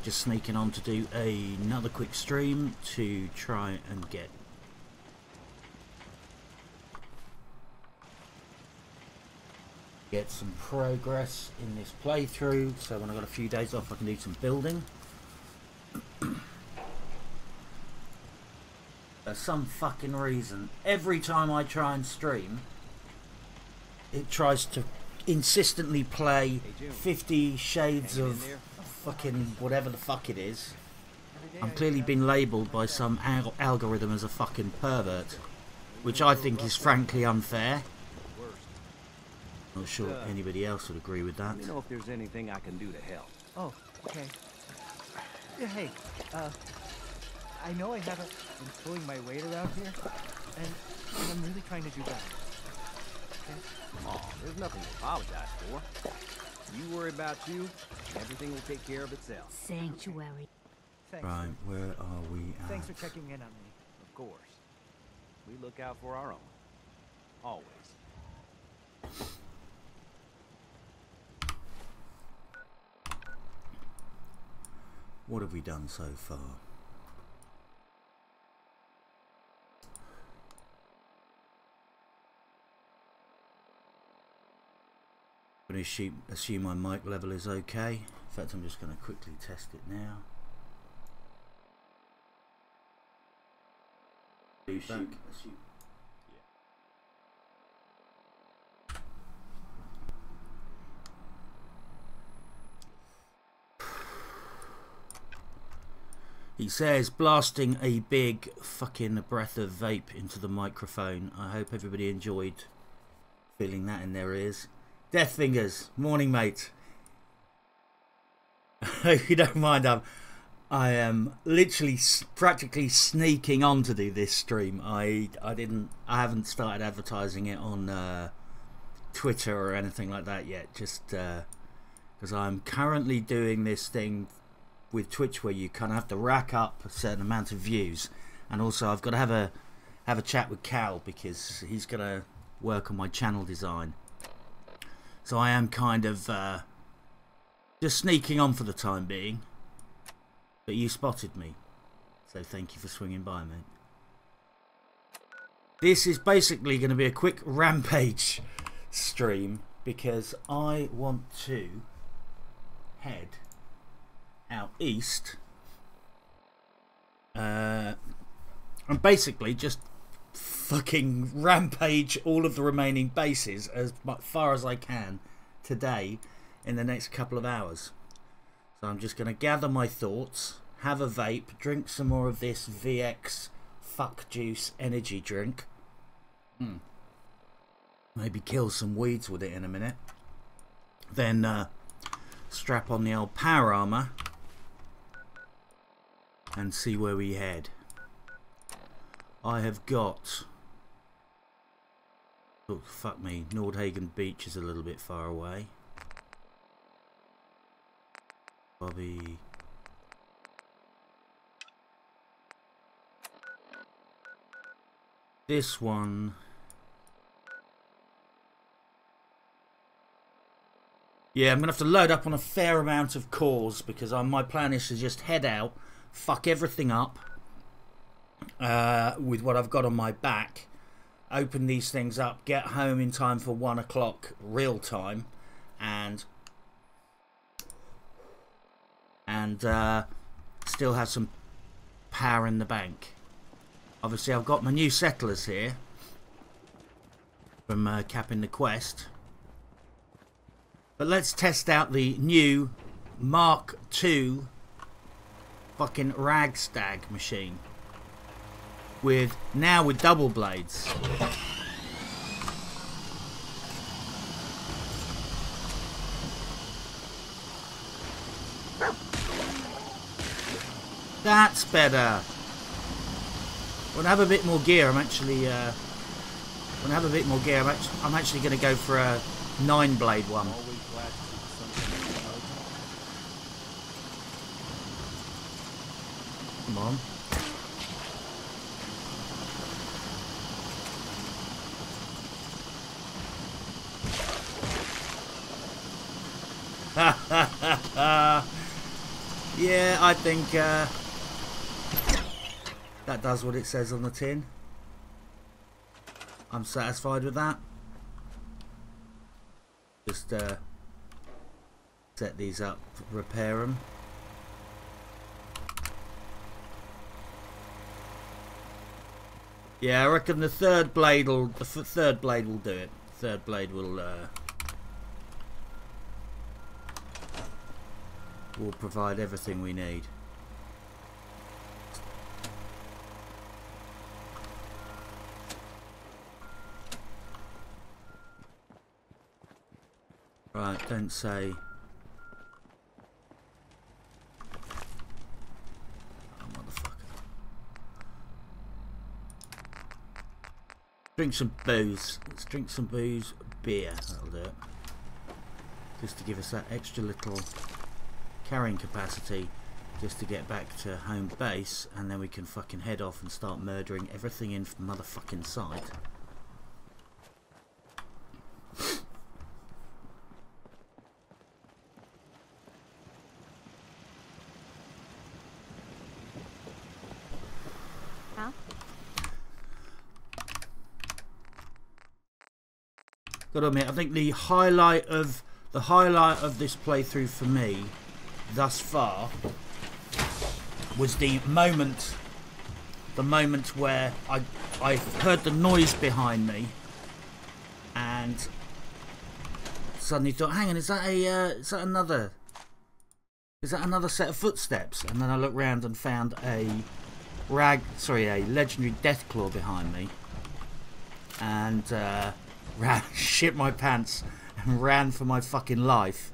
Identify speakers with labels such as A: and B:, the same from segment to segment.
A: Just sneaking on to do another quick stream to try and get some progress in this playthrough, so when I've got a few days off I can do some building. For some fucking reason, every time I try and stream, it tries to insistently play 50 Shades of fucking whatever the fuck it is. I'm clearly been labelled by some algorithm as a fucking pervert, which I think is frankly unfair. Not sure anybody else would agree with that.
B: Let me know if there's anything I can do to help.
C: Oh, okay. Yeah, hey, I know I haven't been pulling my weight around here, and I'm really trying to do better. Okay?
B: Oh, there's nothing to apologize for. You worry about you, and everything will take care of itself.
D: Sanctuary.
C: Thanks.
A: Right, where are we at?
C: Thanks for checking in on me.
B: Of course. We look out for our own. Always.
A: What have we done so far? I'm going to assume my mic level is okay. In fact, I'm just going to quickly test it now. He says, blasting a big fucking breath of vape into the microphone. I hope everybody enjoyed feeling that in their ears. Death Fingers, morning mate. If you don't mind, I am literally practically sneaking on to do this stream. I haven't started advertising it on Twitter or anything like that yet, just because I'm currently doing this thing with Twitch where you kind of have to rack up a certain amount of views, and also I've got to have a chat with Cal because he's going to work on my channel design. So I am kind of just sneaking on for the time being, but you spotted me, so thank you for swinging by, mate. This is basically going to be a quick rampage stream because I want to head out east and basically just fucking rampage all of the remaining bases as far as I can today in the next couple of hours. So I'm just going to gather my thoughts, have a vape, drink some more of this VX fuck juice energy drink, maybe kill some weeds with it in a minute, then strap on the old power armor and see where we head. I have got, oh fuck me, Nordhagen Beach is a little bit far away. Bobby, this one, yeah, I'm gonna have to load up on a fair amount of cores because my plan is to just head out, fuck everything up with what I've got on my back, open these things up, get home in time for 1 o'clock real time, and still have some power in the bank. Obviously I've got my new settlers here from capping the quest, but let's test out the new Mark II fucking Ragstag machine with double blades. That's better. When I have a bit more gear, I'm actually going to go for a 9-blade one. Come on. Yeah, I think that does what it says on the tin. I'm satisfied with that. Just set these up, repair them. Yeah, I reckon the third blade will do it. Third blade will provide everything we need. Right, don't say. Oh, motherfucker. Drink some booze. Let's drink some booze. Beer, that'll do it. Just to give us that extra little carrying capacity just to get back to home base, and then we can fucking head off and start murdering everything in motherfucking sight. Gotta admit, I think the highlight of this playthrough for me thus far was the moment where I heard the noise behind me and suddenly thought, hang on, is that another set of footsteps? And then I looked round and found a legendary Deathclaw behind me, and shit my pants and ran for my fucking life,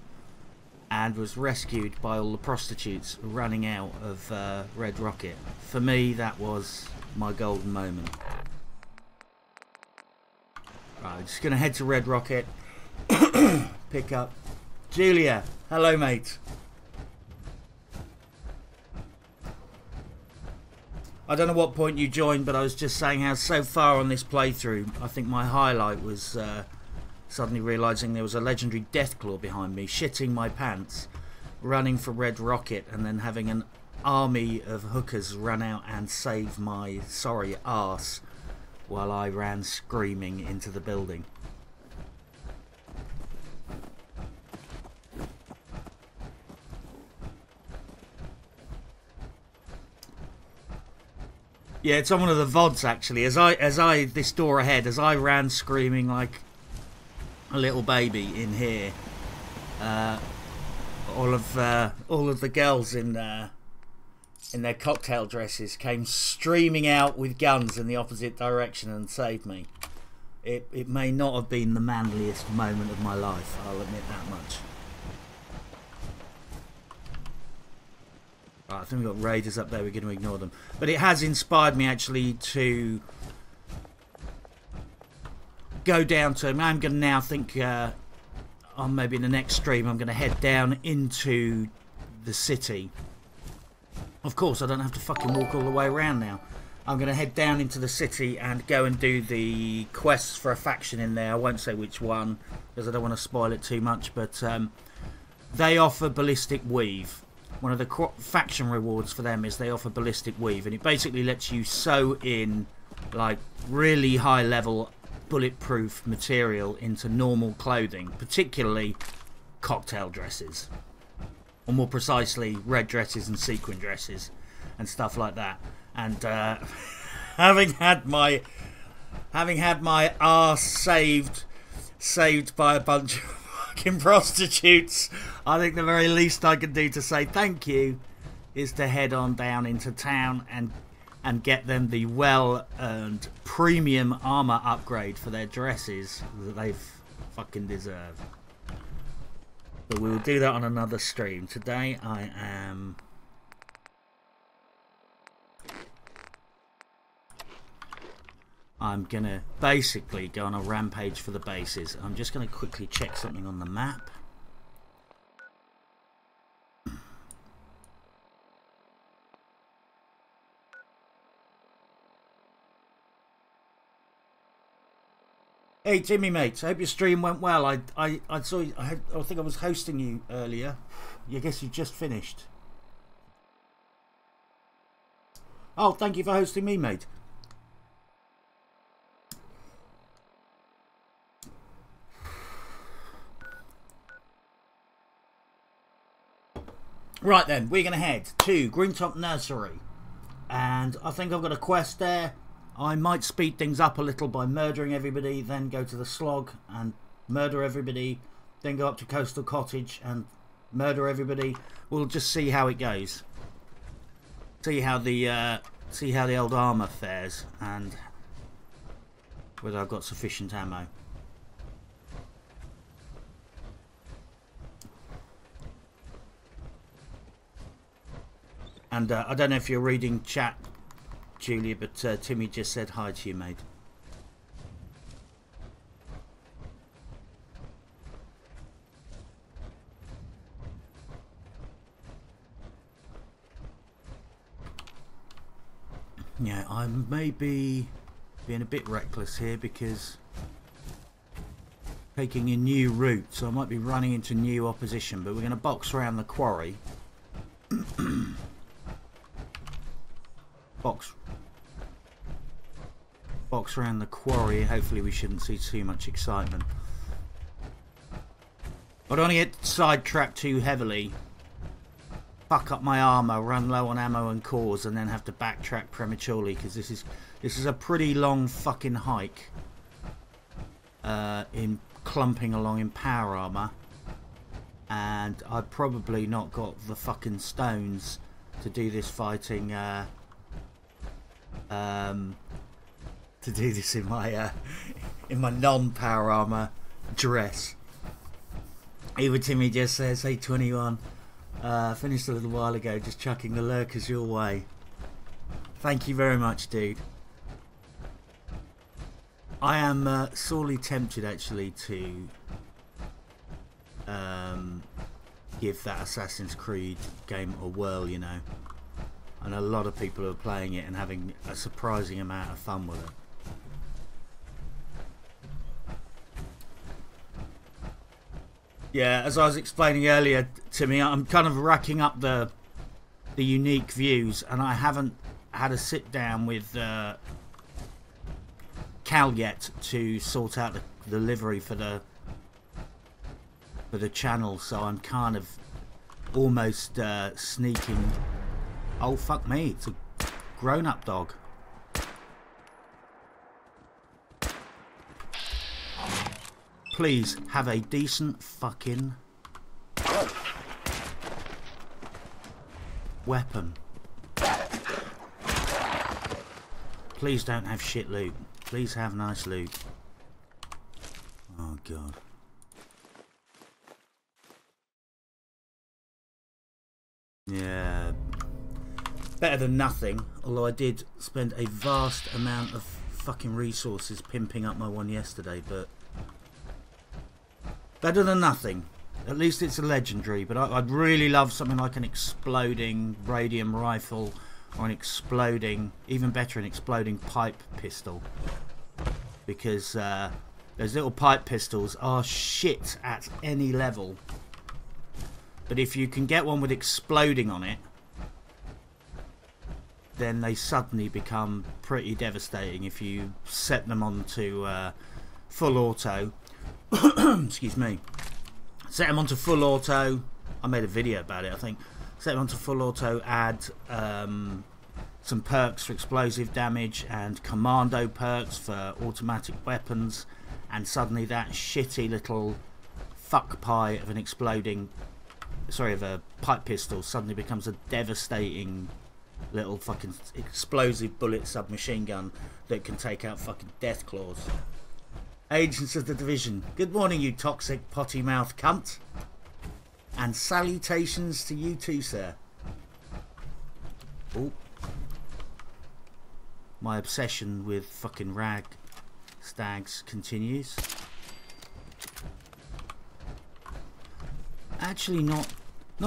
A: and was rescued by all the prostitutes running out of Red Rocket. For me, that was my golden moment. Right, just gonna head to Red Rocket, pick up Julia. Hello, mate. I don't know what point you joined, but I was just saying how so far on this playthrough, I think my highlight was suddenly realising there was a legendary Deathclaw behind me, shitting my pants, running for Red Rocket, and then having an army of hookers run out and save my sorry arse while I ran screaming into the building. Yeah, it's on one of the VODs actually. As I this door ahead, as I ran screaming like a little baby in here, all of the girls in their cocktail dresses came streaming out with guns in the opposite direction and saved me. It may not have been the manliest moment of my life, I'll admit that much. Right, I think we've got raiders up there, we're going to ignore them. But it has inspired me actually to go down to, I'm going to now think, on maybe in the next stream, I'm going to head down into the city. Of course, I don't have to fucking walk all the way around now. I'm going to head down into the city and go and do the quests for a faction in there. I won't say which one, because I don't want to spoil it too much, but they offer ballistic weave. One of the faction rewards for them is they offer ballistic weave, and it basically lets you sew in like really high level bulletproof material into normal clothing, particularly cocktail dresses, or more precisely red dresses and sequin dresses and stuff like that. And having had my arse saved by a bunch of fucking prostitutes, I think the very least I can do to say thank you is to head on down into town and get them the well-earned premium armor upgrade for their dresses that they've fucking deserved. But we will do that on another stream. Today I'm gonna basically go on a rampage for the bases. I'm just gonna quickly check something on the map. Hey Timmy mates, I hope your stream went well. I saw you, I think I was hosting you earlier. I guess you just finished. Oh, thank you for hosting me, mate. Right then, we're going to head to Greentop Nursery. And I think I've got a quest there. I might speed things up a little by murdering everybody, then go to the slog and murder everybody, then go up to Coastal Cottage and murder everybody. We'll just see how it goes. See how the old armour fares and whether I've got sufficient ammo. And I don't know if you're reading chat, Julia, but Timmy just said hi to you, mate. Yeah, I may be being a bit reckless here because taking a new route, so I might be running into new opposition, but we're going to box around the quarry. box around the quarry. Hopefully we shouldn't see too much excitement. I don't want to get sidetracked too heavily, fuck up my armour, run low on ammo and cores, and then have to backtrack prematurely, because this is a pretty long fucking hike in clumping along in power armour, and I've probably not got the fucking stones to do this fighting to do this in my non-power armour dress. Even Timmy just says, hey 21, finished a little while ago, just chucking the lurkers your way. Thank you very much, dude. I am sorely tempted actually to give that Assassin's Creed game a whirl, you know. And a lot of people are playing it and having a surprising amount of fun with it. Yeah, as I was explaining earlier to me, I'm kind of racking up the unique views, and I haven't had a sit down with Cal yet to sort out the livery for the channel, so I'm kind of almost sneaking. Oh fuck me, it's a grown-up dog. Please have a decent fucking weapon. Please don't have shit loot. Please have nice loot. Oh god. Yeah. Better than nothing, although I did spend a vast amount of fucking resources pimping up my one yesterday, but better than nothing. At least it's a legendary, but I'd really love something like an exploding radium rifle, or an exploding, even better, an exploding pipe pistol, because those little pipe pistols are shit at any level, but if you can get one with exploding on it, then they suddenly become pretty devastating if you set them onto full auto. Excuse me. Set them onto full auto. I made a video about it, I think. Set them onto full auto, add some perks for explosive damage and commando perks for automatic weapons, and suddenly that shitty little fuck pie of an exploding, sorry, of a pipe pistol suddenly becomes a devastating little fucking explosive bullet submachine gun that can take out fucking death claws. Agents of the Division, good morning, you toxic potty mouth cunt, and salutations to you too, sir. Oh, my obsession with fucking rag stags continues. Actually not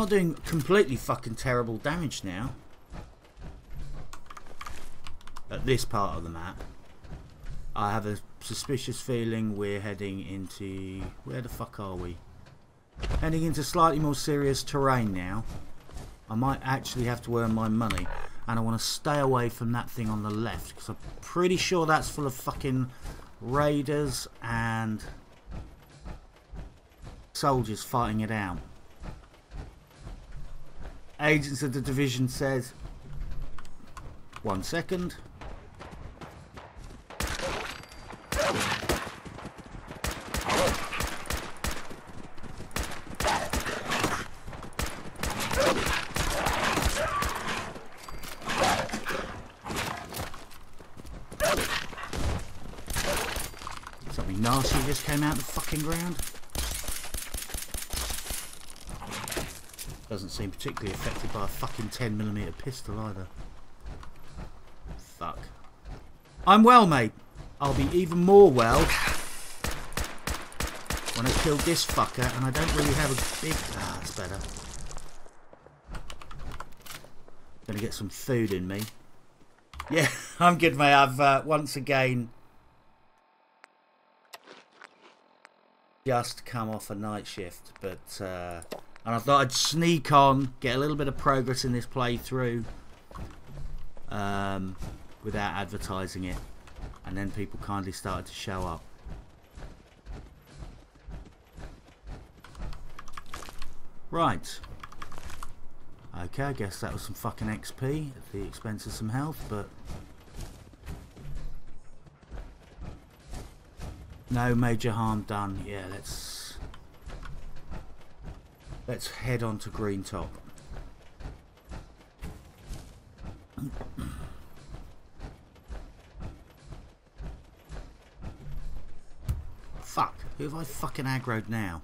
A: doing completely fucking terrible damage now at this part of the map. I have a suspicious feeling we're heading into... where the fuck are we? Heading into slightly more serious terrain now. I might actually have to earn my money. And I want to stay away from that thing on the left, because I'm pretty sure that's full of fucking raiders and soldiers fighting it out. Agents of the division says, 1 second. Something nasty just came out of the fucking ground. Doesn't seem particularly affected by a fucking 10mm pistol either. Fuck. I'm well, mate. I'll be even more well when I kill this fucker, and I don't really have a big... Ah, that's better. Gonna get some food in me. Yeah, I'm good, mate. I've once again just come off a night shift, but and I thought I'd sneak on, get a little bit of progress in this playthrough without advertising it, and then people kindly started to show up. Right. Okay, I guess that was some fucking XP at the expense of some health, but no major harm done. Yeah, let's head on to Greentop. Fuck, who have I fucking aggroed now?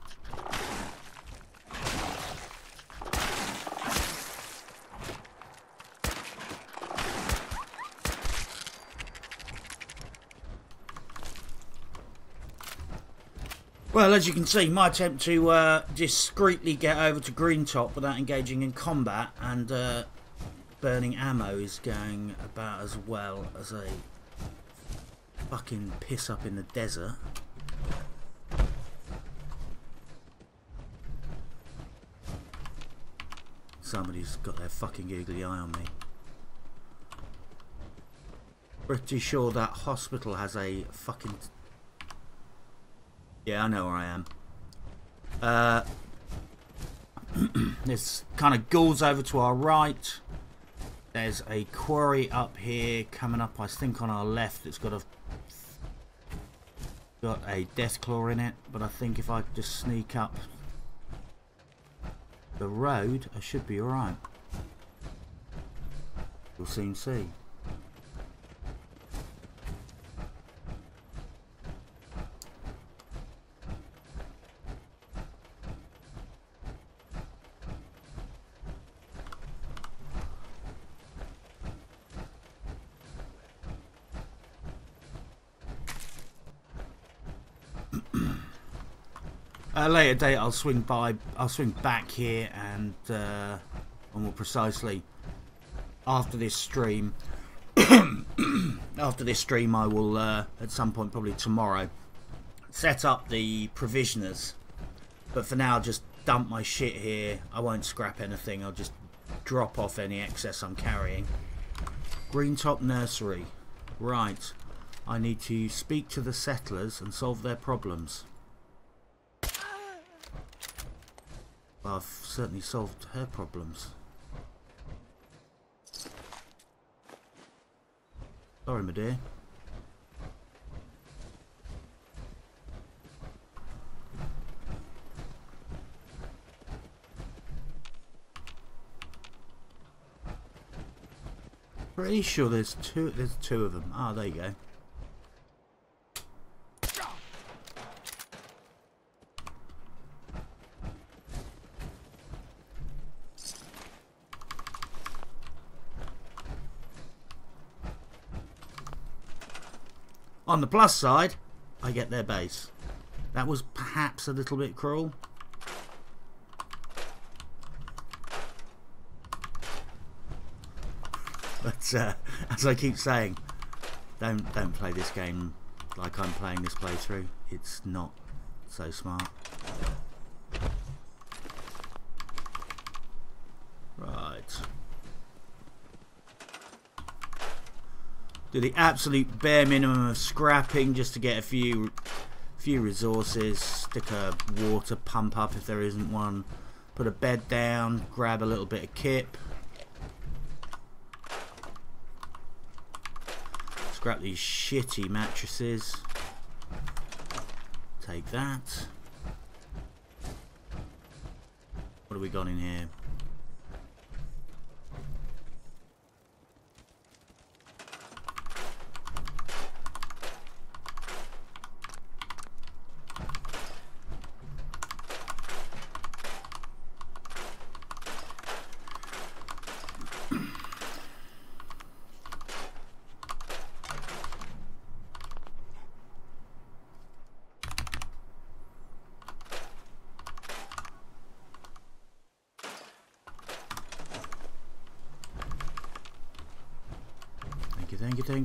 A: Well, as you can see, my attempt to discreetly get over to Greentop without engaging in combat and burning ammo is going about as well as a fucking piss up in the desert. Somebody's got their fucking googly eye on me. Pretty sure that hospital has a fucking... Yeah, I know where I am. This kind of ghouls over to our right. There's a quarry up here coming up, I think, on our left. It's got a death claw in it, but I think if I just sneak up the road, I should be alright. We'll soon see. At a later date, I'll swing back here, and more precisely, after this stream, after this stream, I will at some point, probably tomorrow, set up the provisioners. But for now, just dump my shit here. I won't scrap anything. I'll just drop off any excess I'm carrying. Greentop Nursery. Right. I need to speak to the settlers and solve their problems. Well, I've certainly solved her problems. Sorry, my dear. Pretty sure there's two of them. Ah, there you go. On the plus side, I get their base. That was perhaps a little bit cruel. But as I keep saying, don't play this game like I'm playing this playthrough. It's not so smart. Right. Do the absolute bare minimum of scrapping just to get a few resources. Stick a water pump up if there isn't one. Put a bed down. Grab a little bit of kip. Scrap these shitty mattresses. Take that. What have we got in here?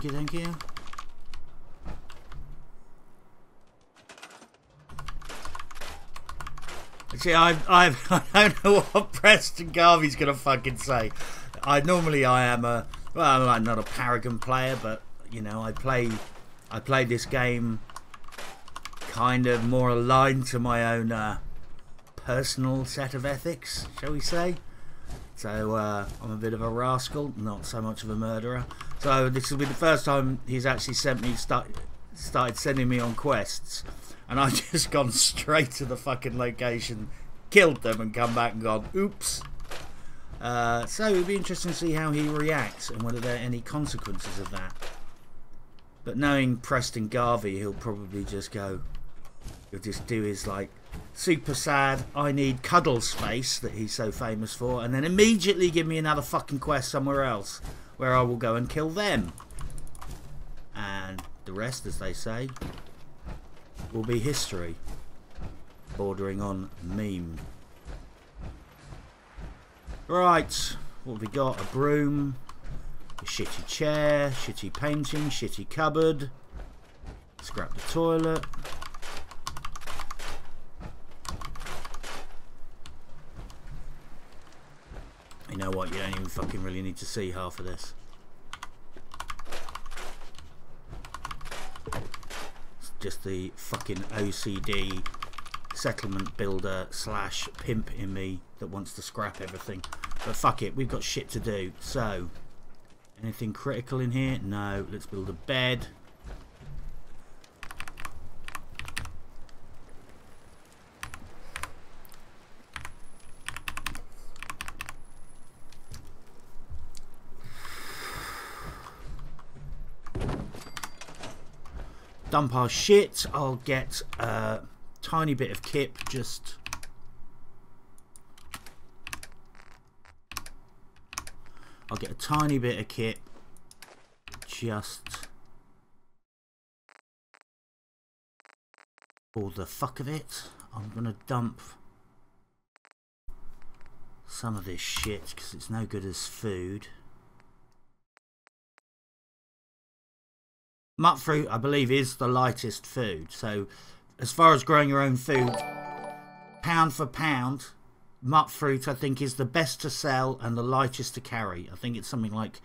A: Thank you. See, I don't know what Preston Garvey's gonna fucking say. I am a, well, I'm not a Paragon player, but you know, I play this game kind of more aligned to my own personal set of ethics, shall we say. So I'm a bit of a rascal, not so much of a murderer. So this will be the first time he's actually started sending me on quests, and I've just gone straight to the fucking location, killed them, and come back and gone, oops. So it'll be interesting to see how he reacts and whether there are any consequences of that. But knowing Preston Garvey, he'll probably just go, he'll just do his like super sad I need cuddles face that he's so famous for, and then immediately give me another fucking quest somewhere else where I will go and kill them, and the rest, as they say, will be history, bordering on meme. Right, what have we got? A broom, a shitty chair, shitty painting, shitty cupboard, scrap the toilet. You know what, you don't even fucking really need to see half of this. It's just the fucking OCD settlement builder slash pimp in me that wants to scrap everything. But fuck it, we've got shit to do. So, anything critical in here? No. Let's build a bed. Dump our shit. I'll get a tiny bit of kip, just I'll get a tiny bit of kip just for the fuck of it. I'm gonna dump some of this shit because it's no good as food. Mut fruit, I believe, is the lightest food. So, as far as growing your own food, pound for pound, mut fruit, I think, is the best to sell and the lightest to carry. I think it's something like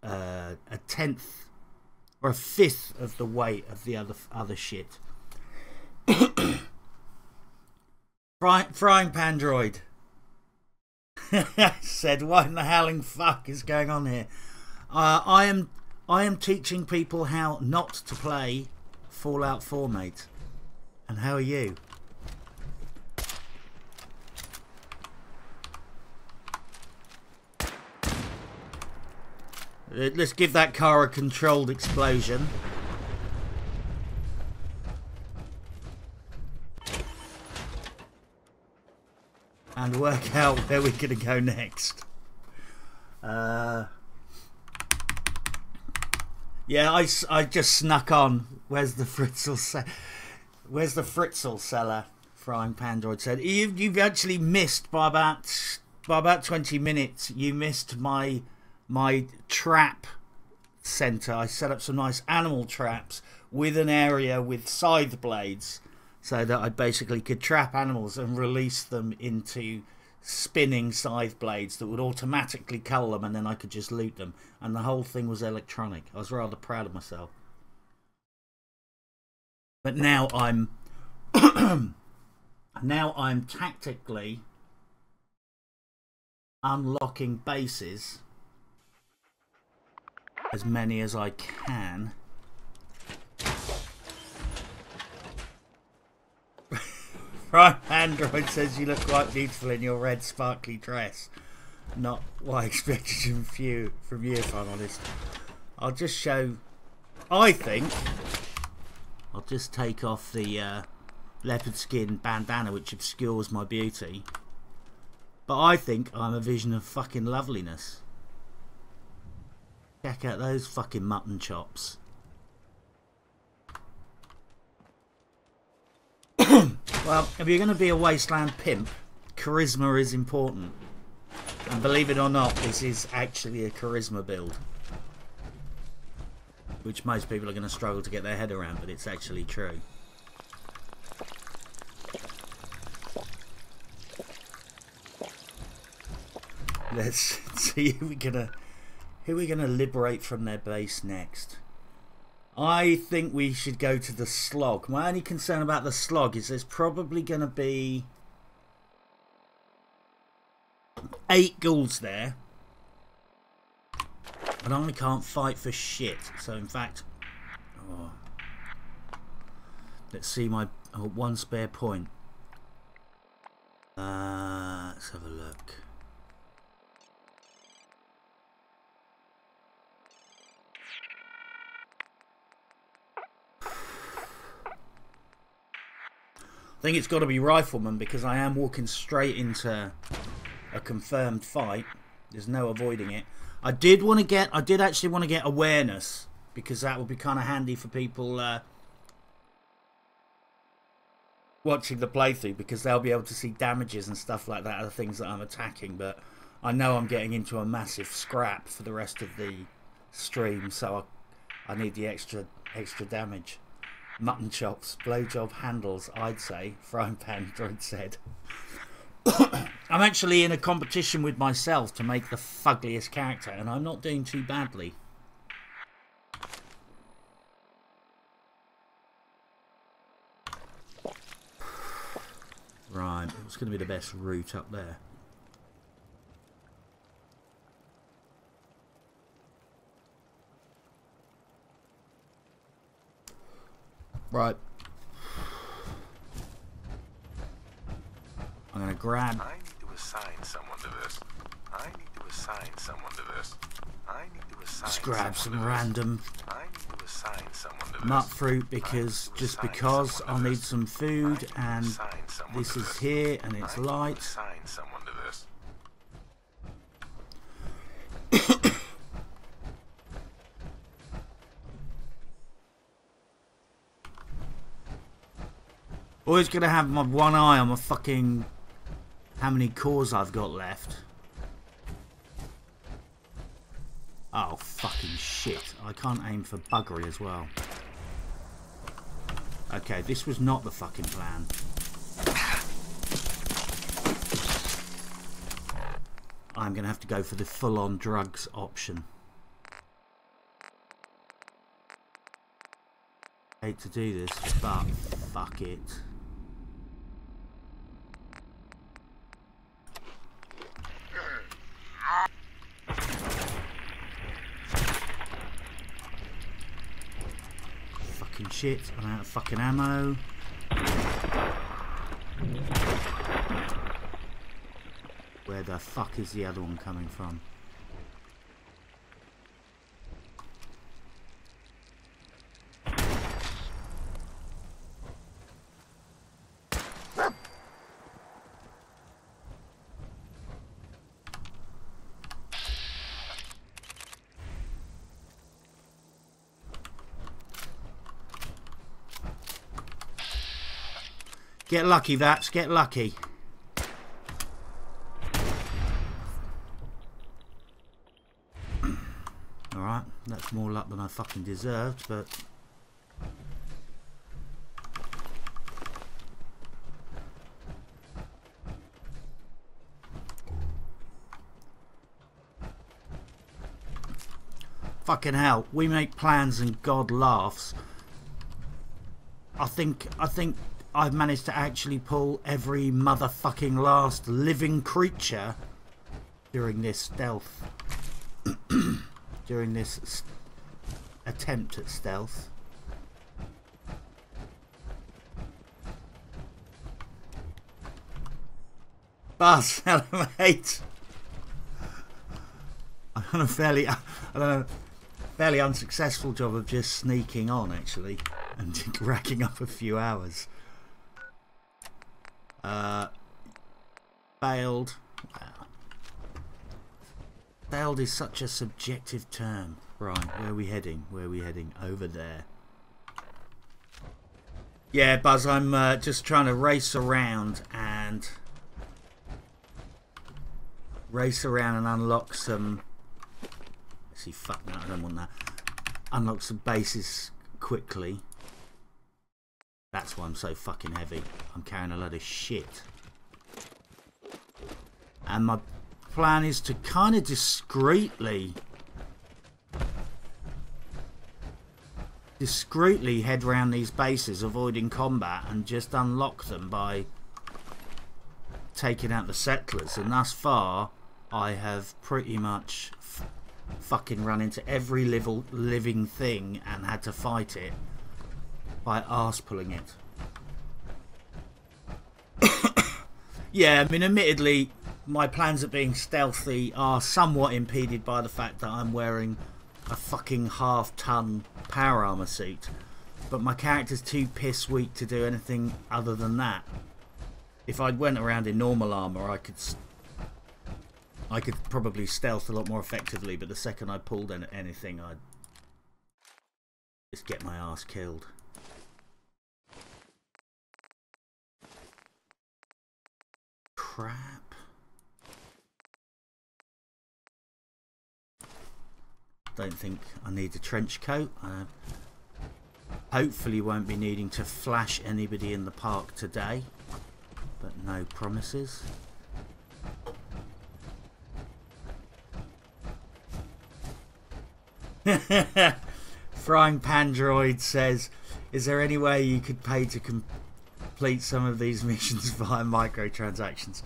A: a tenth or a fifth of the weight of the other shit. Frying pan droid said, "What in the howling fuck is going on here?" I am teaching people how not to play Fallout 4, mate. And how are you? Let's give that car a controlled explosion. And work out where we're going to go next. Yeah, I just snuck on. Where's the Fritzl seller? Frying pan droid said. You've actually missed by about 20 minutes. You missed my trap center. I set up some nice animal traps with an area with scythe blades, so that I basically could trap animals and release them into spinning scythe blades that would automatically cull them, and then I could just loot them. And the whole thing was electronic. I was rather proud of myself. But now I'm now I'm tactically unlocking bases, as many as I can. Right, Android says you look quite beautiful in your red sparkly dress. Not what I expected from you, if I'm honest. I'll just show. I think I'll just take off the leopard skin bandana, which obscures my beauty. But I think I'm a vision of fucking loveliness. Check out those fucking mutton chops. Well, if you're going to be a wasteland pimp, charisma is important. And believe it or not, this is actually a charisma build. Which most people are going to struggle to get their head around, but it's actually true. Let's see who we're gonna liberate from their base next. I think we should go to the slog. My only concern about the slog is there's probably going to be 8 ghouls there. And I can't fight for shit. So in fact, let's see my one spare point. Let's have a look. I think it's got to be rifleman, because I am walking straight into a confirmed fight. There's no avoiding it. I did actually want to get awareness, because that would be kind of handy for people watching the playthrough, because they'll be able to see damages and stuff like that of the things that I'm attacking. But I know I'm getting into a massive scrap for the rest of the stream, so I need the extra damage. Mutton chops, blowjob handles, I'd say. Frying pan, Droid said. I'm actually in a competition with myself to make the fuggliest character, and I'm not doing too badly. Right, what's going to be the best route up there? Right. I'm going to grab...
D: I need to assign someone to this. I need to assign someone to this. I need to assign
A: Just grab some random
D: I need to assign someone to
A: nut fruit, because I'll need some food, and this is here and it's light.
D: Assign someone to this.
A: Always gonna have my one eye on my fucking how many cores I've got left. Oh fucking shit. I can't aim for buggery as well. Okay, this was not the fucking plan. I'm gonna have to go for the full-on drugs option. Hate to do this, but fuck it. Fucking shit, I'm out of fucking ammo. Where the fuck is the other one coming from? Get lucky, Vaps, get lucky. Alright, that's more luck than I fucking deserved, but... fucking hell, we make plans and God laughs. I think I've managed to actually pull every motherfucking last living creature during this stealth. During this attempt at stealth. Buzz, hello mate. I've done a fairly unsuccessful job of just sneaking on actually and racking up a few hours. Failed. Wow. Failed is such a subjective term. Right, where are we heading? Where are we heading? Over there. Yeah, Buzz, I'm just trying to race around and unlock some. See, fuck that, I don't want that. Unlock some bases quickly. That's why I'm so fucking heavy. I'm carrying a load of shit. And my plan is to kind of discreetly head round these bases, avoiding combat, and just unlock them by taking out the settlers. And thus far, I have pretty much fucking run into every living thing and had to fight it by arse pulling it. Yeah, I mean, admittedly, my plans of being stealthy are somewhat impeded by the fact that I'm wearing a fucking half-ton power armor suit, but my character's too piss weak to do anything other than that. If I went around in normal armor, I could probably stealth a lot more effectively, but the second I pulled anything, I'd just get my ass killed. Crap. Don't think I need a trench coat. Hopefully won't be needing to flash anybody in the park today, but no promises. Frying Pan Droid says, is there any way you could pay to complete some of these missions via microtransactions?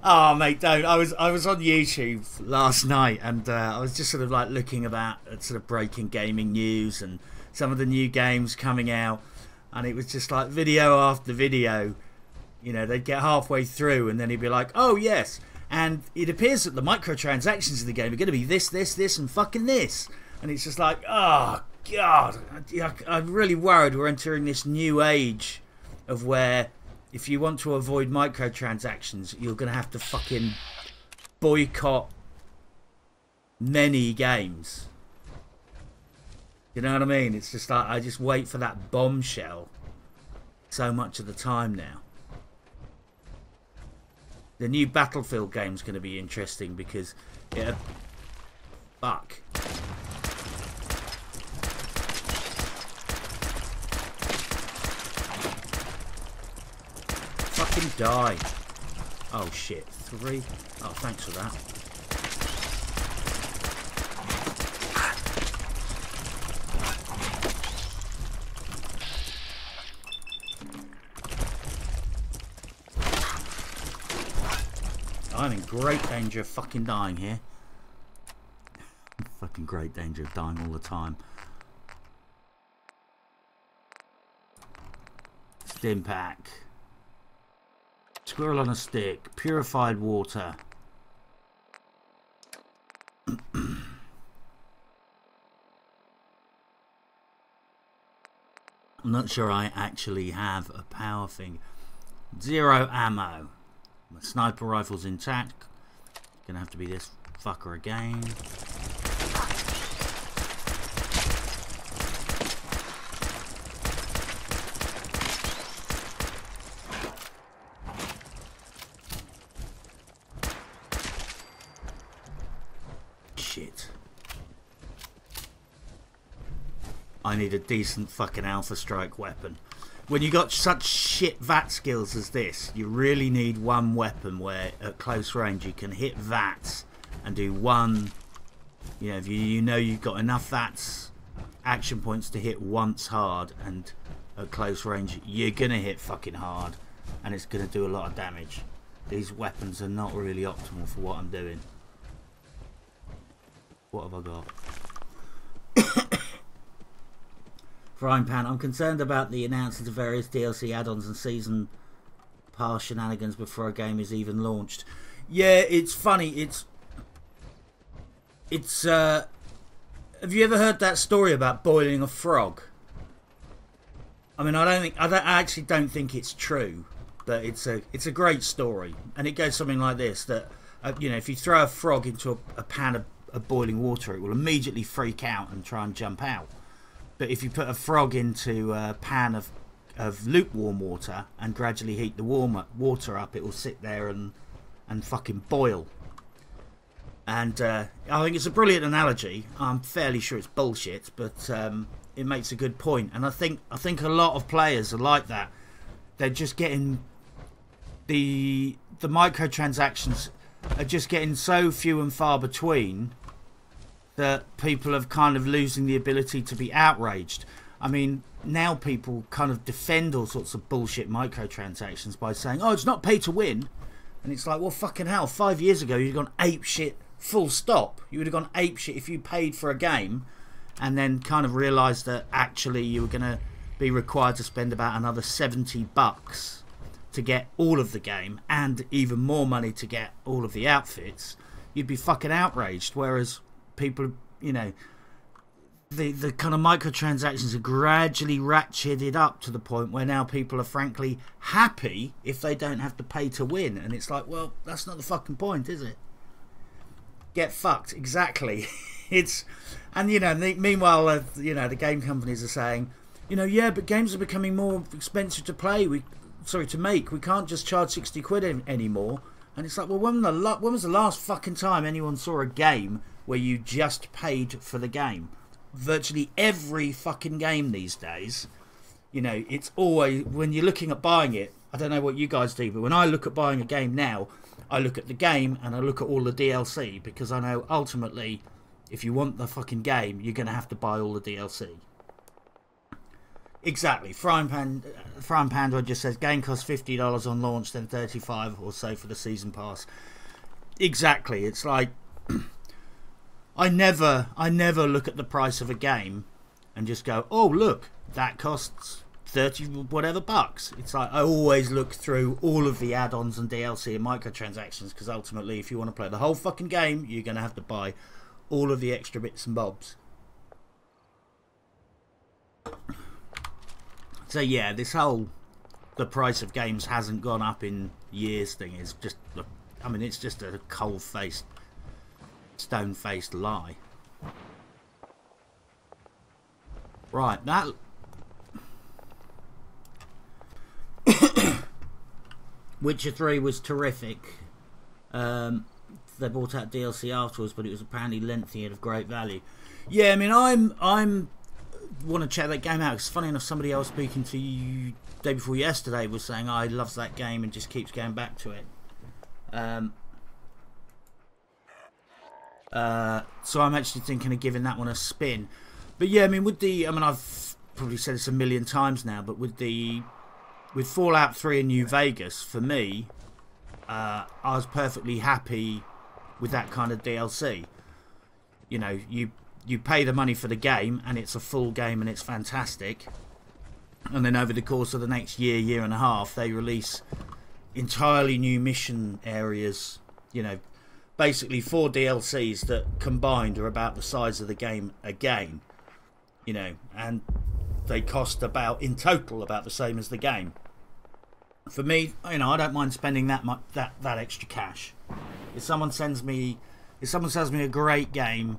A: Oh mate, don't. I was on YouTube last night and I was just sort of like looking about at sort of breaking gaming news and some of the new games coming out, and it was just like video after video. You know, they'd get halfway through and then he'd be like, oh yes, and it appears that the microtransactions in the game are going to be this, and fucking this. And it's just like, oh god, I'm really worried we're entering this new age of where if you want to avoid microtransactions, you're going to have to fucking boycott many games. You know what I mean? It's just like, I just wait for that bombshell so much of the time now. The new Battlefield game's going to be interesting because it... Fuck. Fucking die. Oh shit. 3. Oh, thanks for that. I'm in great danger of fucking dying here. Fucking great danger of dying all the time. Stim pack. Squirrel on a stick. Purified water. I'm not sure I actually have a power thing. 0 ammo. My sniper rifle's intact. Gonna have to be this fucker again. Shit. I need a decent fucking Alpha Strike weapon. When you got such shit VAT skills as this, you really need one weapon where at close range you can hit VATs and do one You know, if you know you've got enough that's action points to hit once hard and at close range, you're gonna hit fucking hard, and it's gonna do a lot of damage. These weapons are not really optimal for what I'm doing. What have I got? Frying Pan, I'm concerned about the announcements of various DLC add-ons and season pass shenanigans before a game is even launched. Yeah, it's funny. It's have you ever heard that story about boiling a frog? I mean, I actually don't think it's true, but it's a great story, and it goes something like this: that you know, if you throw a frog into a pan of boiling water, it will immediately freak out and try and jump out. But if you put a frog into a pan of lukewarm water and gradually heat the warm water up, it will sit there and fucking boil. And I think it's a brilliant analogy. I'm fairly sure it's bullshit, but it makes a good point. And I think a lot of players are like that. They're just getting the microtransactions are just getting so few and far between that people are kind of losing the ability to be outraged. I mean, now people kind of defend all sorts of bullshit microtransactions by saying, oh, it's not pay to win. And it's like, well, fucking hell, 5 years ago you'd gone ape shit full stop. You would have gone ape shit if you paid for a game and then kind of realised that actually you were going to be required to spend about another $70 to get all of the game and even more money to get all of the outfits. You'd be fucking outraged. Whereas people, you know, the kind of microtransactions are gradually ratcheted up to the point where now people are frankly happy if they don't have to pay to win. And it's like, well, that's not the fucking point, is it? Get fucked, exactly. And you know, meanwhile, you know, the game companies are saying, you know, yeah, but games are becoming more expensive to make. We can't just charge 60 quid anymore. And it's like, well, when was the last fucking time anyone saw a game where you just paid for the game? Virtually every fucking game these days, you know, it's always, when you're looking at buying it, I don't know what you guys do, but when I look at buying a game now, I look at the game and I look at all the DLC, because I know ultimately if you want the fucking game, you're going to have to buy all the DLC. Exactly. Frying Pandora just says game costs $50 on launch, then $35 or so for the season pass. Exactly. It's like I never look at the price of a game and just go, oh look, that costs 30 whatever bucks. It's like I always look through all of the add-ons and DLC and microtransactions, because ultimately if you want to play the whole fucking game, you're going to have to buy all of the extra bits and bobs. So yeah, this whole the price of games hasn't gone up in years thing is just, I mean, it's just a cold-faced, stone-faced lie. Right, that Witcher 3 was terrific. They brought out DLC afterwards, but it was apparently lengthy and of great value. Yeah, I mean, I'm want to check that game out, because funny enough, somebody I was speaking to day before yesterday was saying, oh, he loves that game and just keeps going back to it. So I'm actually thinking of giving that one a spin. But yeah, I mean, I've probably said this a million times now, but with Fallout 3 in New Vegas, for me, I was perfectly happy with that kind of DLC. You know, you pay the money for the game, and it's a full game, and it's fantastic. And then over the course of the next year and a half, they release entirely new mission areas. You know, basically 4 DLCs that combined are about the size of the game again. You know, and they cost in total about the same as the game. For me, you know, I don't mind spending that extra cash. If someone sends me a great game,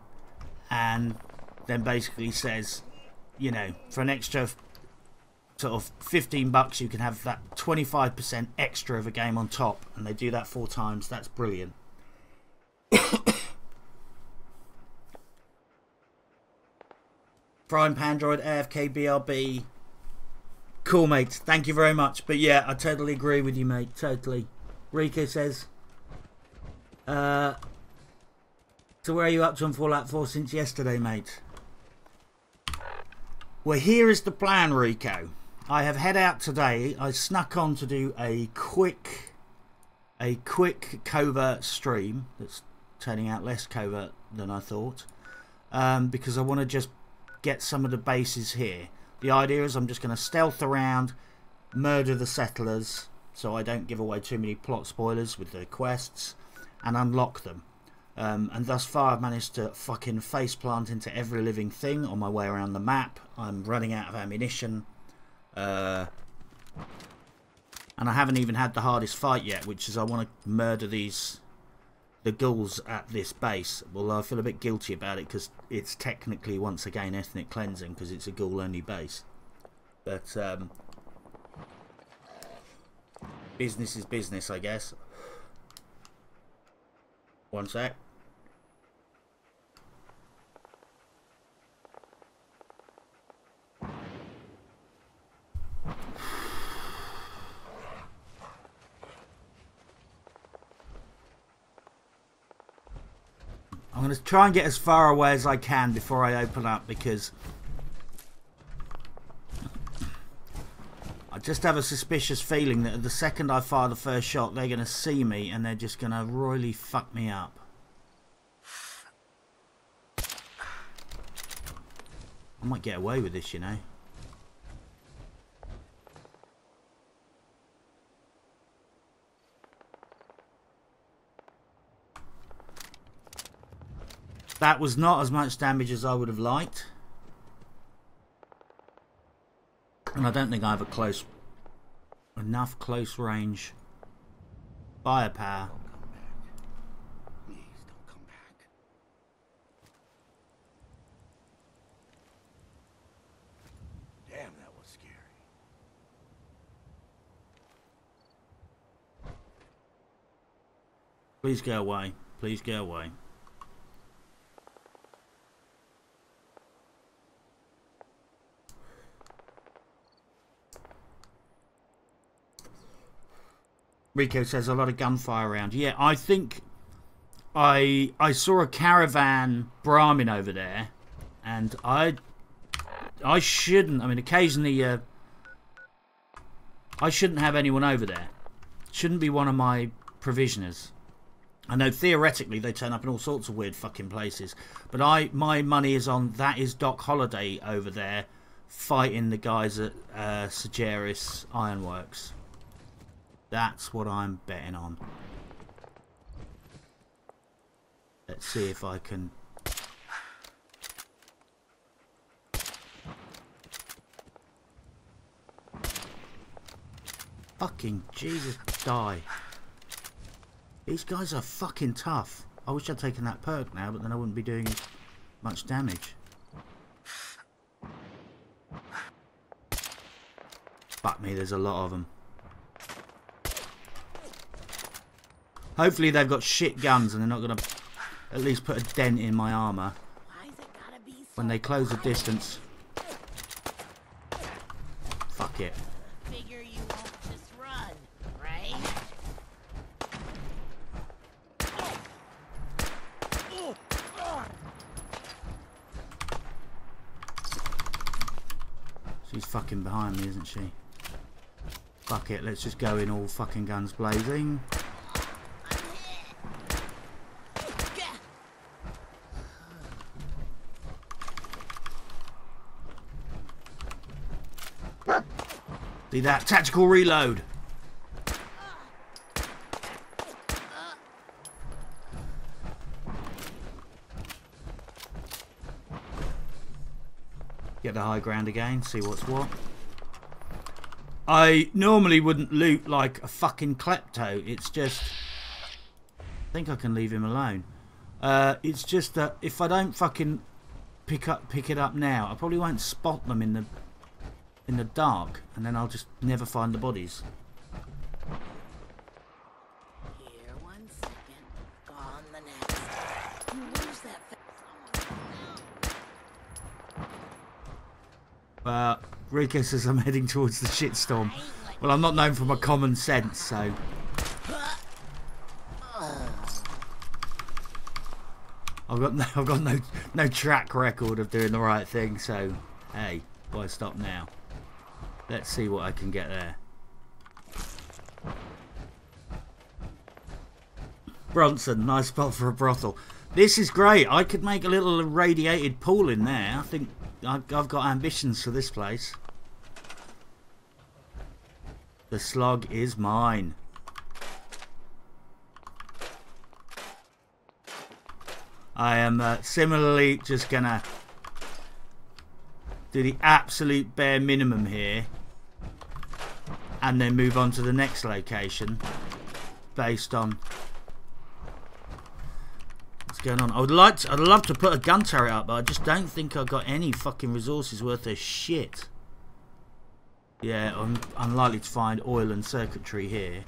A: and then basically says, you know, for an extra sort of $15 you can have that 25% extra of a game on top, and they do that 4 times, that's brilliant. Prime Pandroid, AFK BRB. Cool, mate. Thank you very much. But yeah, I totally agree with you, mate. Totally. Rico says, So where are you up to on Fallout 4 since yesterday, mate? Well, here is the plan, Rico. I have head out today. I snuck on to do a quick covert stream that's turning out less covert than I thought, because I want to just get some of the bases here. The idea is I'm just going to stealth around, murder the settlers so I don't give away too many plot spoilers with the quests, and unlock them. And thus far I've managed to fucking faceplant into every living thing on my way around the map. I'm running out of ammunition. And I haven't even had the hardest fight yet, which is I want to murder the ghouls at this base. Well, I feel a bit guilty about it because it's technically, once again, ethnic cleansing because it's a ghoul-only base. But business is business, I guess. One sec. I'm going to try and get as far away as I can before I open up, because I just have a suspicious feeling that the second I fire the first shot, they're going to see me and they're just going to royally fuck me up. I might get away with this, you know. That was not as much damage as I would have liked. And I don't think I have enough close range firepower.
C: Don't come back. Please don't come back. Damn, that was scary.
A: Please go away. Please go away. Rico says a lot of gunfire around. Yeah, I think I saw a caravan Brahmin over there, and I shouldn't. I mean, occasionally I shouldn't have anyone over there. Shouldn't be one of my provisioners. I know theoretically they turn up in all sorts of weird fucking places, but my money is on that is Doc Holliday over there fighting the guys at Sageris Ironworks. That's what I'm betting on. Let's see if I can. Fucking Jesus, die. These guys are fucking tough. I wish I'd taken that perk now, but then I wouldn't be doing as much damage. Fuck me, there's a lot of them. Hopefully they've got shit guns and they're not going to at least put a dent in my armour when they close the distance. Fuck it.
E: Figure you won't just run, right?
A: She's fucking behind me, isn't she? Fuck it, let's just go in all fucking guns blazing. See that? Tactical reload. Get the high ground again, see what's what. I normally wouldn't loot like a fucking klepto. It's just... I think I can leave him alone. It's just that if I don't fucking pick it up now, I probably won't spot them in the dark, and then I'll just never find the bodies.
E: Here, 1 second. On the next. Where's that?
A: Rico says I'm heading towards the shitstorm. Well, I'm not known for my common sense, so... I've got no track record of doing the right thing. So hey, why stop now? Let's see what I can get there. Bronson, nice spot for a brothel. This is great. I could make a little radiated pool in there. I think I've got ambitions for this place. The slog is mine. I am similarly just gonna do the absolute bare minimum here and then move on to the next location based on what's going on. I'd love to put a gun turret up, but I just don't think I've got any fucking resources worth a shit. Yeah, I'm unlikely to find oil and circuitry here.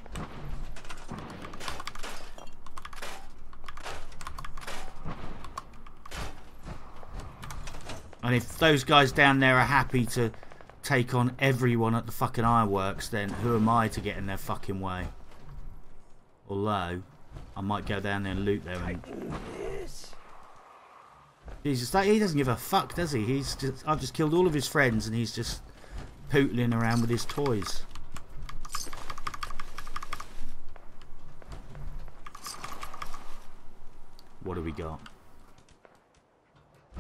A: And if those guys down there are happy to take on everyone at the fucking ironworks, then who am I to get in their fucking way? Although, I might go down there and loot them. And... Jesus, he doesn't give a fuck, does he? I've just killed all of his friends and he's just pootling around with his toys. What do we got?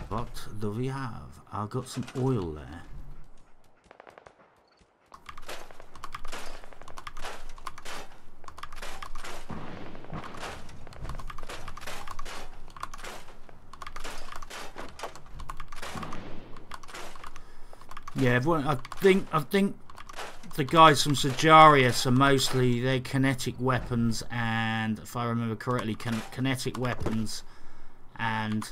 A: What do we have? I've got some oil there. Yeah, everyone, I think the guys from Sajarius are mostly their kinetic weapons, and if I remember correctly, kinetic weapons and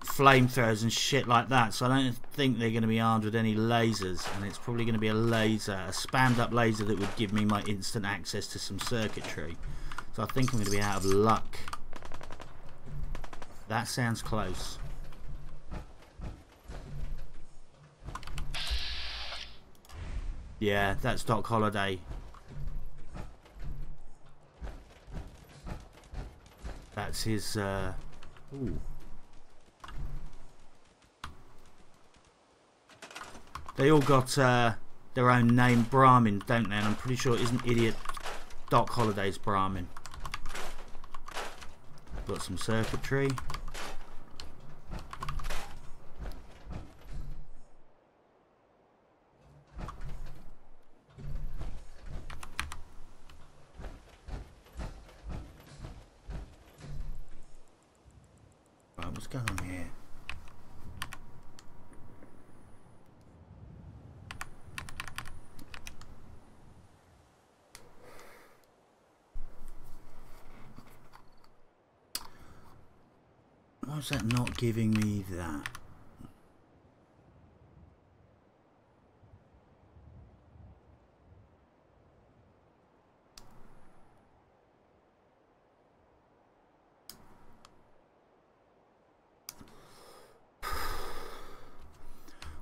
A: flamethrowers and shit like that. So I don't think they're going to be armed with any lasers, and it's probably going to be a laser, a spammed up laser that would give me my instant access to some circuitry. So I think I'm going to be out of luck. That sounds close. Yeah, that's Doc Holliday. That's his ooh. They all got their own name, Brahmin, don't they? And I'm pretty sure it isn't idiot Doc Holliday's Brahmin. Got some circuitry. Right, what's going on here? Why is that not giving me that?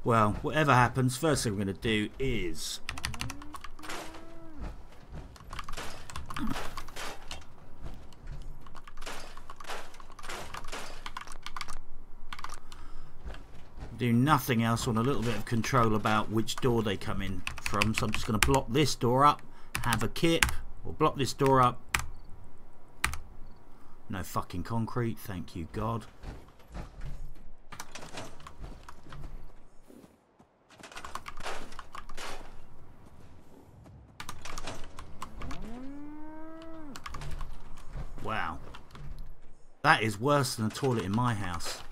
A: Well, whatever happens, first thing we're going to do is do nothing else. On a little bit of control about which door they come in from, so I'm just going to block this door up, have a kip, or block this door up. No fucking concrete, thank you God. Wow, that is worse than a toilet in my house.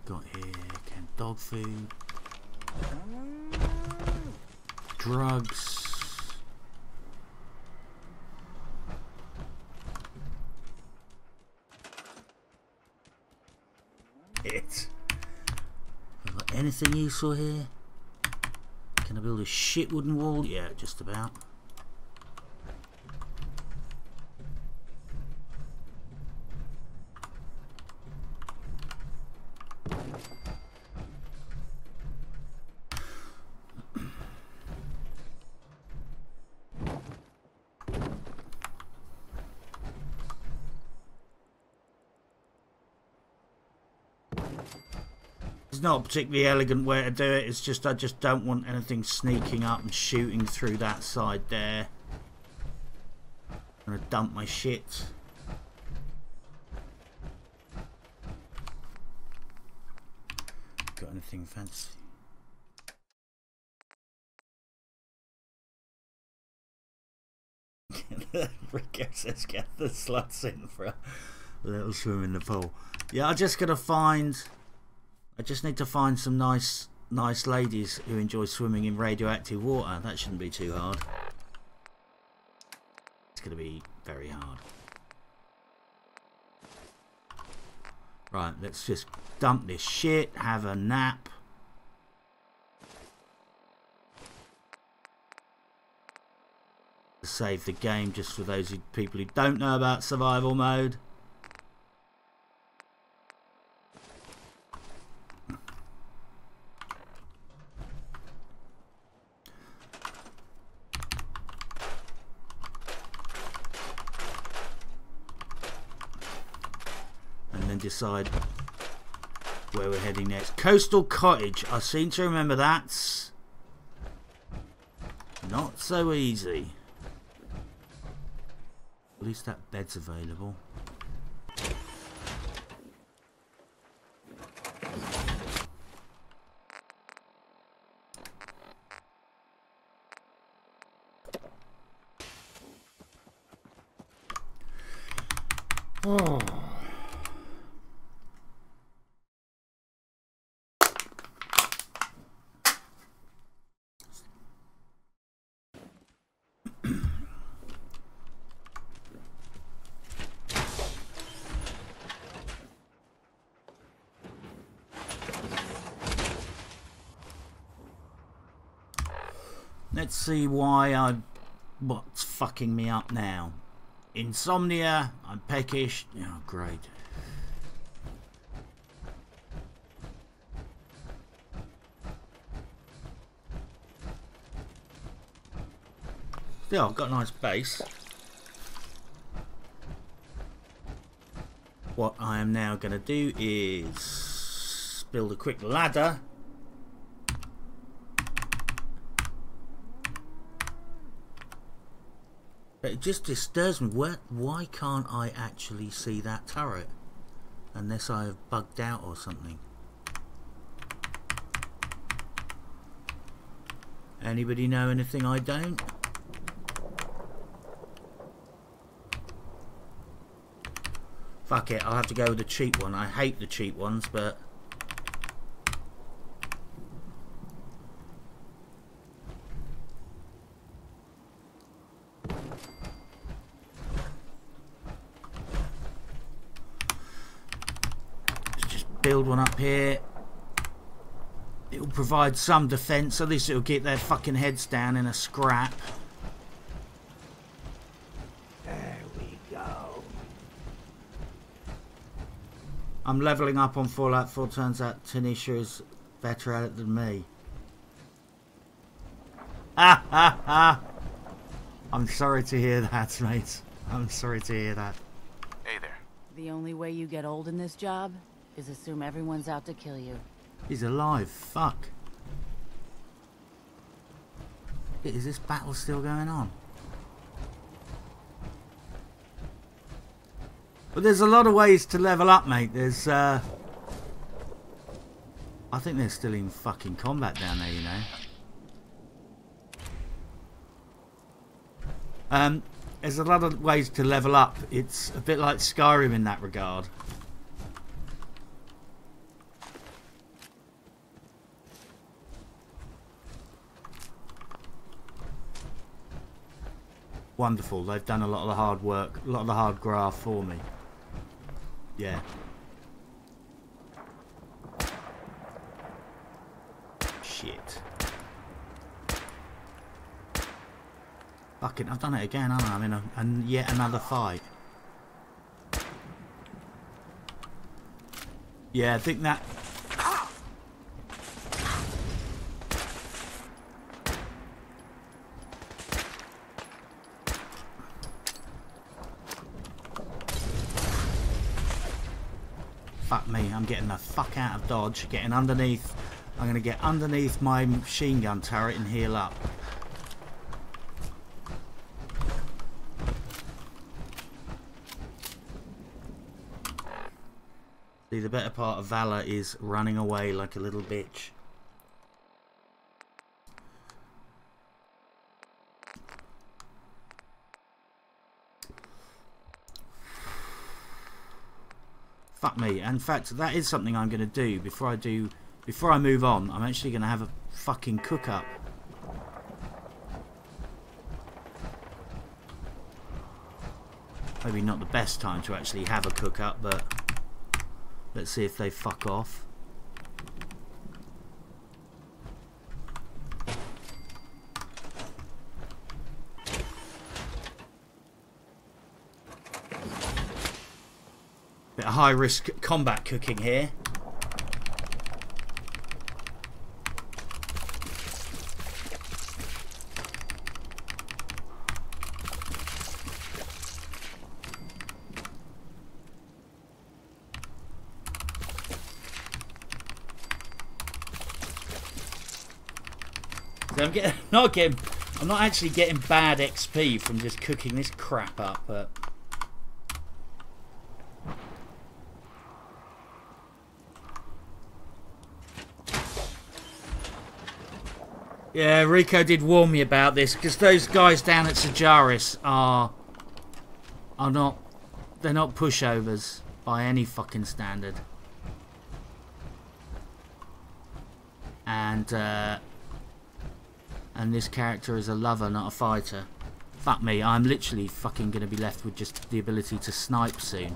A: Got here, canned dog food, drugs, it. Have got anything useful here? Can I build a shit wooden wall? Yeah, just about. It's not a particularly elegant way to do it. It's just I just don't want anything sneaking up and shooting through that side there. I'm gonna dump my shit. Got anything fancy? Rico says get the sluts in for a little swim in the pool. Yeah, I just need to find some nice ladies who enjoy swimming in radioactive water. That shouldn't be too hard. It's going to be very hard. Right, let's just dump this shit, have a nap. Save the game just for those people who don't know about survival mode. And then decide where we're heading next. Coastal Cottage. I seem to remember that's not so easy. At least that bed's available. Oh. Let's see what's fucking me up now. Insomnia, I'm peckish. Oh, great. Still, I've got a nice base. What I am now going to do is build a quick ladder. It just disturbs me. Why can't I actually see that turret? Unless I have bugged out or something. Anybody know anything I don't? Fuck it, I'll have to go with the cheap one. I hate the cheap ones, but... build one up here. It will provide some defense. At least it will get their fucking heads down in a scrap.
C: There we go.
A: I'm leveling up on Fallout 4. Turns out Tanisha is better at it than me. Ha ha ha! I'm sorry to hear that, mate. I'm sorry to hear that.
D: Hey there.
E: The only way you get old in this job is assume everyone's out to kill you.
A: He's alive. Fuck. Is this battle still going on? But there's a lot of ways to level up, mate. There's I think they're still in fucking combat down there, you know. There's a lot of ways to level up. It's a bit like Skyrim in that regard. Wonderful. They've done a lot of the hard work, a lot of the hard graft for me. Yeah. Shit. Fucking, I've done it again, haven't I? I'm in yet another fight. Yeah, I think that... fuck me. I'm getting the fuck out of Dodge. Getting underneath. I'm going to get underneath my machine gun turret and heal up. See, the better part of Valor is running away like a little bitch. Fuck me. In fact, that is something I'm going to do before I move on. I'm actually going to have a fucking cook up. Maybe not the best time to actually have a cook up, but let's see if they fuck off. Bit of high risk combat cooking here. I'm not actually getting bad XP from just cooking this crap up, but yeah, Rico did warn me about this because those guys down at Sajaris are not, they're not pushovers by any fucking standard. And this character is a lover, not a fighter. Fuck me, I'm literally fucking going to be left with just the ability to snipe soon,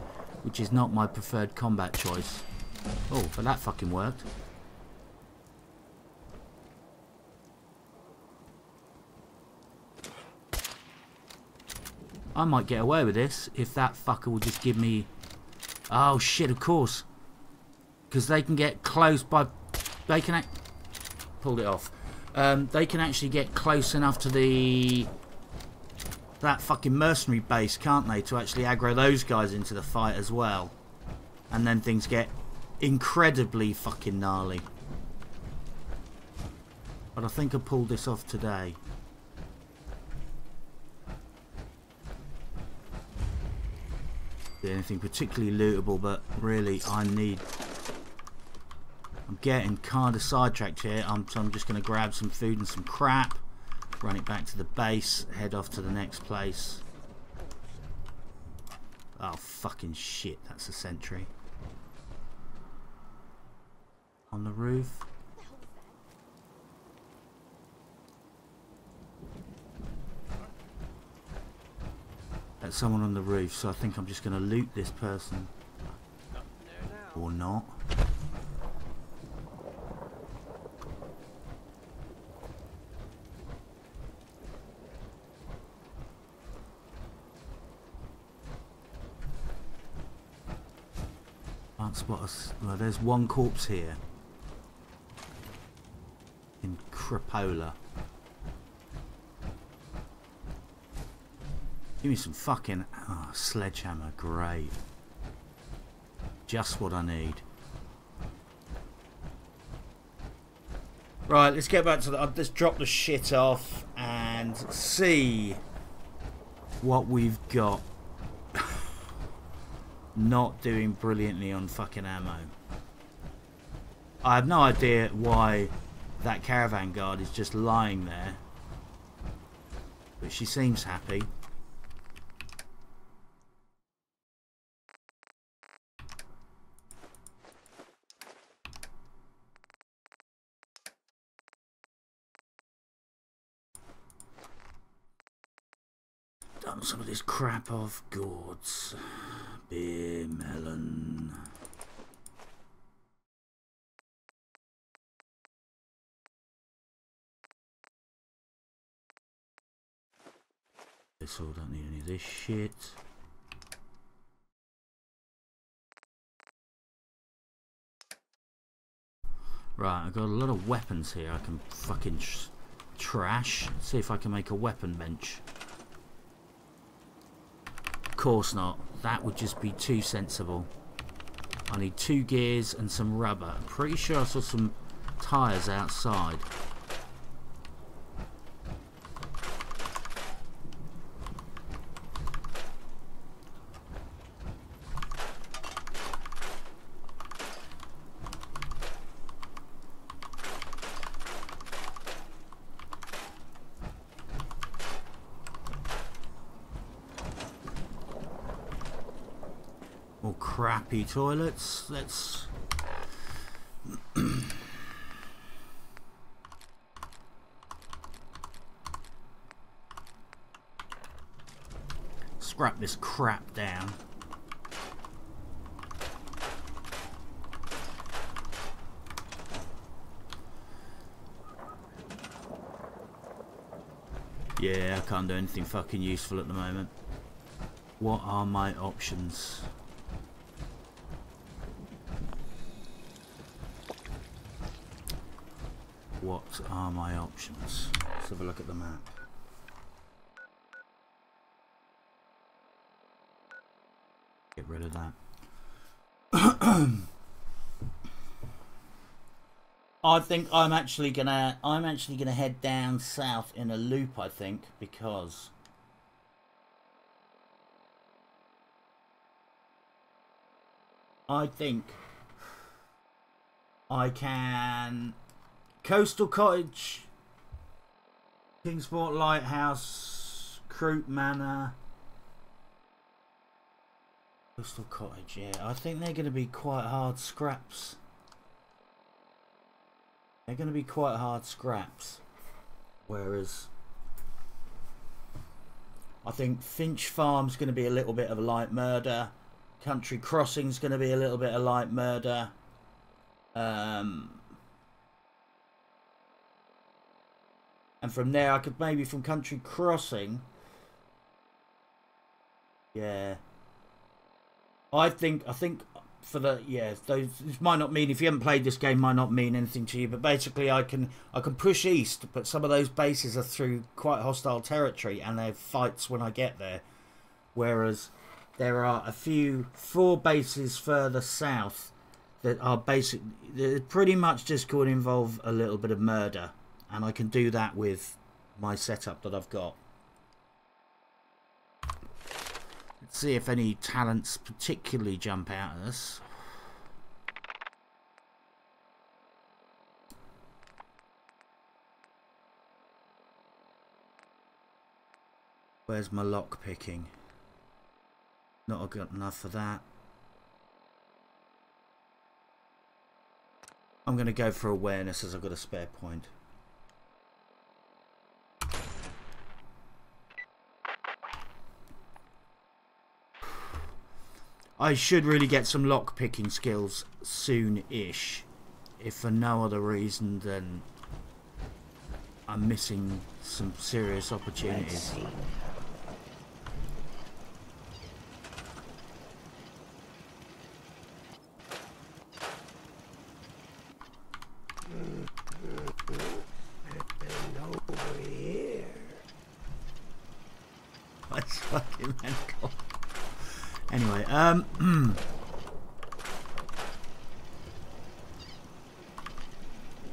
A: which is not my preferred combat choice. Oh, but that fucking worked. I might get away with this if that fucker will just give me... Oh shit, of course. Because they can get close by... They can... Pulled it off. They can actually get close enough to that fucking mercenary base, can't they, to actually aggro those guys into the fight as well. And then things get incredibly fucking gnarly. But I think I pulled this off today. Anything particularly lootable, but really I'm getting kind of sidetracked here. So I'm just going to grab some food and some crap, run it back to the base, head off to the next place. Oh fucking shit, that's a sentry on the roof. That's someone on the roof, so I think I'm just going to loot this person. Or not. Can't spot us. Well, there's one corpse here. In Crapola. Give me some fucking sledgehammer, great. Just what I need. Right, let's get back to the... Let's drop the shit off and see what we've got. Not doing brilliantly on fucking ammo. I have no idea why that caravan guard is just lying there. But she seems happy. Done some of this crap off. Gourds. Beer, melon. This all, don't need any of this shit. Right, I've got a lot of weapons here I can fucking trash. See if I can make a weapon bench. Of course not. That would just be too sensible. I need 2 gears and some rubber. I'm pretty sure I saw some tyres outside. More crappy toilets. Let's scrap this crap down. Yeah, I can't do anything fucking useful at the moment. What are my options? What are my options? Let's have a look at the map. Get rid of that. I think I'm actually gonna head down south in a loop, I think, because I think I can Coastal Cottage, Kingsport Lighthouse, Croot Manor, Coastal Cottage, yeah. I think they're going to be quite hard scraps. They're going to be quite hard scraps. Whereas I think Finch Farm's going to be a little bit of a light murder. Country Crossing's going to be a little bit of light murder. And from there, I could maybe from Country Crossing. Yeah. I think for the this might not mean, if you haven't played this game, might not mean anything to you. But basically, I can push east, but some of those bases are through quite hostile territory, and they have fights when I get there. Whereas there are 4 bases further south that are they're pretty much just going to involve a little bit of murder. And I can do that with my setup that I've got. Let's see if any talents particularly jump out at us. Where's my lock picking? Not good enough for that. I'm going to go for awareness as I've got a spare point. I should really get some lock picking skills soon-ish, if for no other reason than I'm missing some serious opportunities.
F: Over here.
A: That's fucking mental. Anyway,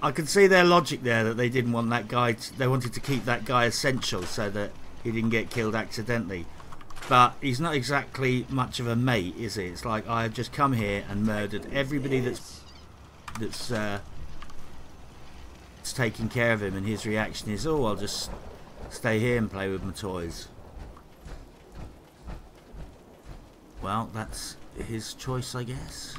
A: I can see their logic there, that they didn't want that guy they wanted to keep that guy essential so that he didn't get killed accidentally. But he's not exactly much of a mate, is he? It's like, I have just come here and murdered everybody that's taking care of him, and his reaction is, oh, I'll just stay here and play with my toys. Well, that's his choice, I guess.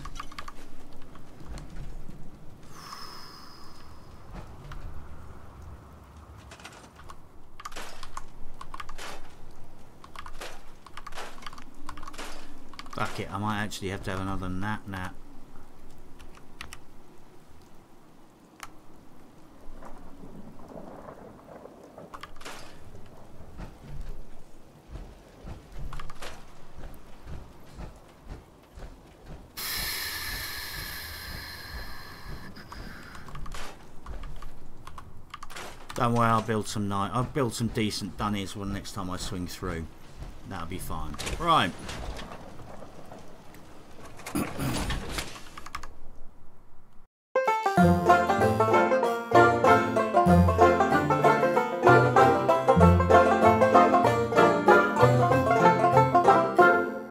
A: Fuck it, I might actually have to have another nap. Don't worry, I'll build some decent dunnies when next time I swing through. That'll be fine. Right.